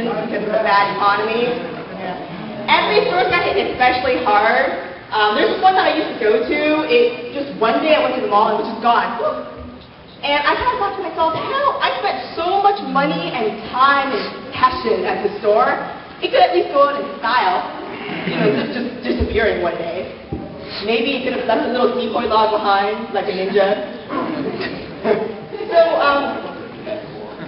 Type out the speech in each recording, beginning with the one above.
promotions because of the bad economy. Yeah. Every store got hit especially hard. There's one that I used to go to. Just one day I went to the mall and it was just gone. And I kind of thought to myself, hell, I spent so much money and time and passion at the store. It could at least go out in style. Just disappear in one day. Maybe it could have left a little decoy log behind, like a ninja. So,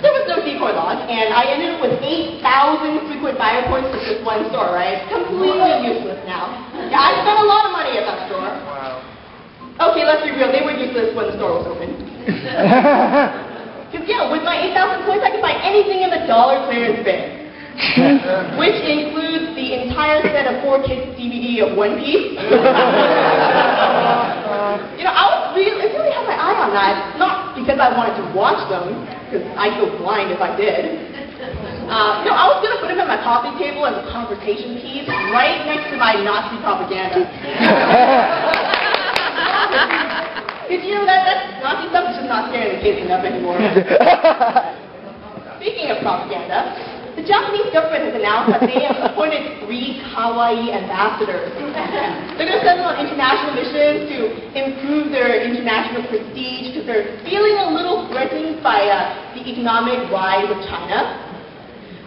there was no decoy log, and I ended up with 8,000 frequent buyer points for just one store, right? Completely useless now. Yeah, I spent a lot of money at that store. Wow. Okay, let's be real, they were useless when the store was open. Because, yeah, with my 8,000 points, I could buy anything in the dollar clearance bin. Which includes the entire set of 4 kids DVD of One Piece. I really had my eye on that, not because I wanted to watch them, because I'd go blind if I did. I was going to put them at my coffee table as a conversation piece, right next to my Nazi propaganda. Because that Nazi stuff is just not scaring the kids enough anymore. Speaking of propaganda, the Japanese government has announced that they have appointed 3 kawaii ambassadors. They're going to send them on international missions to improve their international prestige because they're feeling a little threatened by the economic rise of China.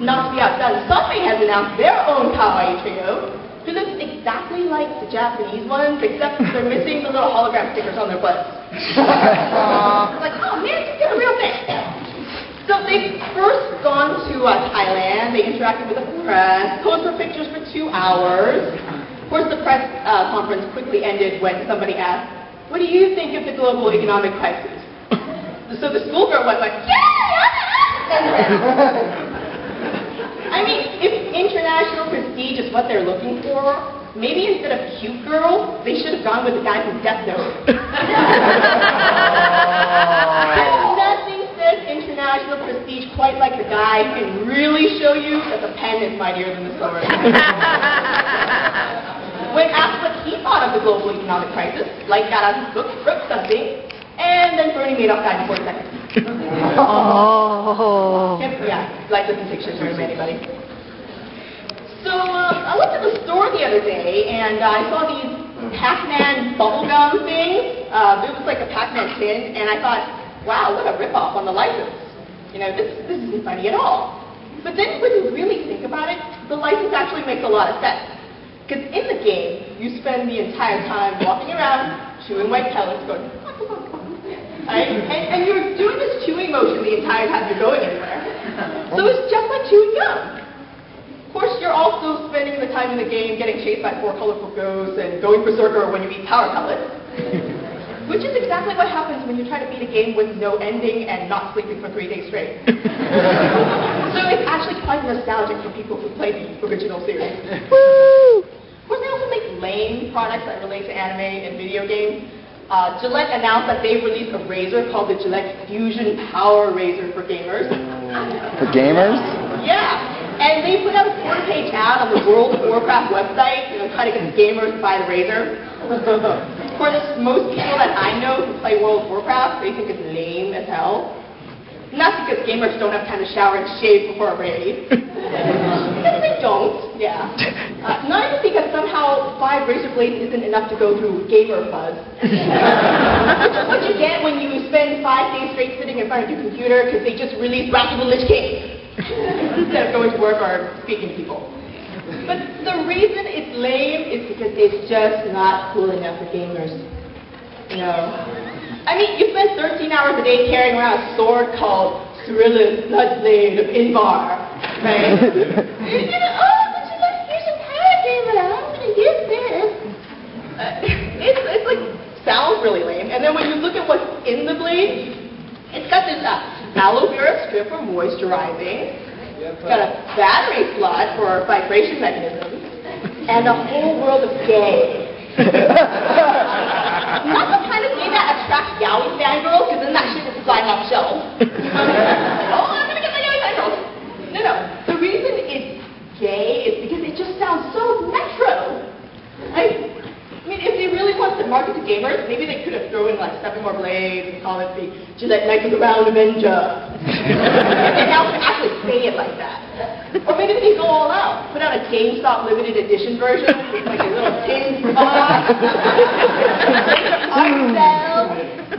Not to be outdone, Fanime has announced their own kawaii trio, who looks exactly like the Japanese ones, except they're missing the little hologram stickers on their butts. It's like, oh man, just get a real thing. So they've first gone to Thailand, they interacted with the press, posed for pictures for 2 hours. Of course, the press conference quickly ended when somebody asked, what do you think of the global economic crisis? So the schoolgirl went like, yeah! I mean, if international prestige is what they're looking for, maybe instead of cute girls, they should have gone with the guy from Death Note. International prestige quite like the guy who can really show you that the pen is mightier than the sword. When asked what he thought of the global economic crisis, Light got out his book, wrote something, and then Bernie Madoff died in 40 seconds. Yeah, Light doesn't take shit from anybody. So I went to the store the other day, and I saw these Pac-Man bubblegum things. It was like a Pac-Man tin, and I thought, wow, what a ripoff on the license. This isn't funny at all. But then when you really think about it, the license actually makes a lot of sense. Because in the game, you spend the entire time walking around, chewing white pellets, going, right? And you're doing this chewing motion the entire time you're going anywhere. So it's just like chewing gum. Of course, you're also spending the time in the game getting chased by 4 colorful ghosts and going berserker when you eat power pellets. Which is exactly what happens when you try to beat a game with no ending and not sleeping for 3 days straight. So it's actually quite nostalgic for people who play the original series. Woo! Of course, they also make lame products that relate to anime and video games. Gillette announced that they've released a razor called the Gillette Fusion Power Razor for gamers. For gamers? Yeah. And they put out a 4-page ad on the World of Warcraft website, trying to get the gamers to buy the razor. Of course, most people that I know who play World of Warcraft, they think it's lame as hell. Not because gamers don't have time to shower and shave before a raid. Because they don't, yeah. Not even because somehow 5 razor blades isn't enough to go through gamer fuzz. Which is what you get when you spend 5 days straight sitting in front of your computer because they just released Wrath of the Lich King instead of going to work or speaking to people. But the reason it's lame is because it's just not cool enough for gamers. I mean, you spend 13 hours a day carrying around a sword called Cyrilus Bloodblade of Invar, right? But you're like, here's a power gamer, I'm going to use this. It's like, sounds really lame. And then when you look at what's in the blade, it's got this aloe vera strip for moisturizing. It's got a battery slot for vibration mechanisms, and a whole world of gay. Not the kind of gay that attracts yaoi fangirls, because then that shit is flying off shelves. Oh, I'm gonna get my yaoi fangirls. No. The reason it's gay is because it just sounds so metro. I mean, if they really wanted to market to gamers, maybe they could have thrown in like 7 more blades and call it the Gillette Knife of the Round Avenger. And now we can actually say it like that. Or maybe they can go all out. Put out a GameStop limited edition version with like a little tin box. Art cell.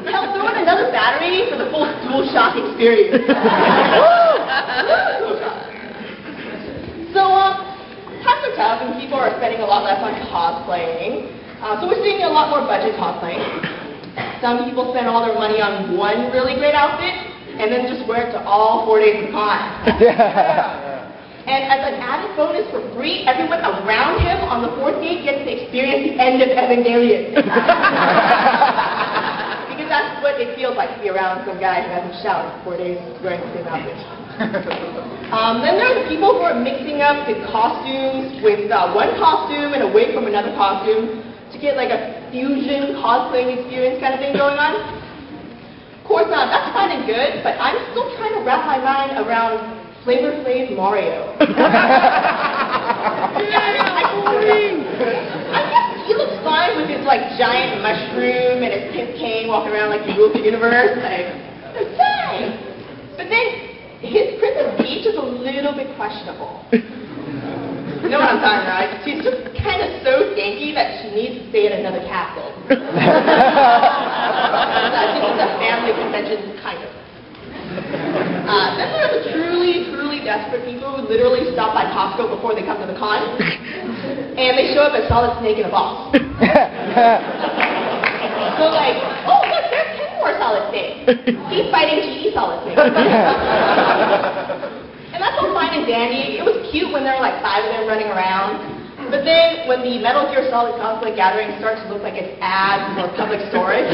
Hell, throw in another battery for the full DualShock experience. So, times are tough and people are spending a lot less on cosplaying. So we're seeing a lot more budget cosplaying. Some people spend all their money on one really great outfit and then just wear it to all 4 days of the con. And as an added bonus for free, everyone around him on the 4th day gets to experience the end of Evangelion. Because that's what it feels like to be around some guy who hasn't showered for 4 days wearing the same outfit. Then there are people who are mixing up the costumes with one costume and a wig from another costume to get like a fusion cosplaying experience kind of thing going on. Of course, that's fine and good, but I'm still trying to wrap my mind around Flavor Flav Mario. I guess he looks fine with his like giant mushroom and his pimp cane walking around like he rules the universe. Like, it's fine. But then his Princess Peach is a little bit questionable. You know what I'm talking about, right? She's just kind of so skanky that she needs to stay at another castle. She needs a family convention, kind of. Then there are the truly desperate people who literally stop by Costco before they come to the con, and they show up as Solid Snake in a box. So like, oh look, there's 10 more Solid Snake. He's fighting GE Solid Snake. And that's all fine and dandy. It was cute when there were like 5 of them running around. But then when the Metal Gear Solid Cosplay Gathering starts to look like an ad for public storage.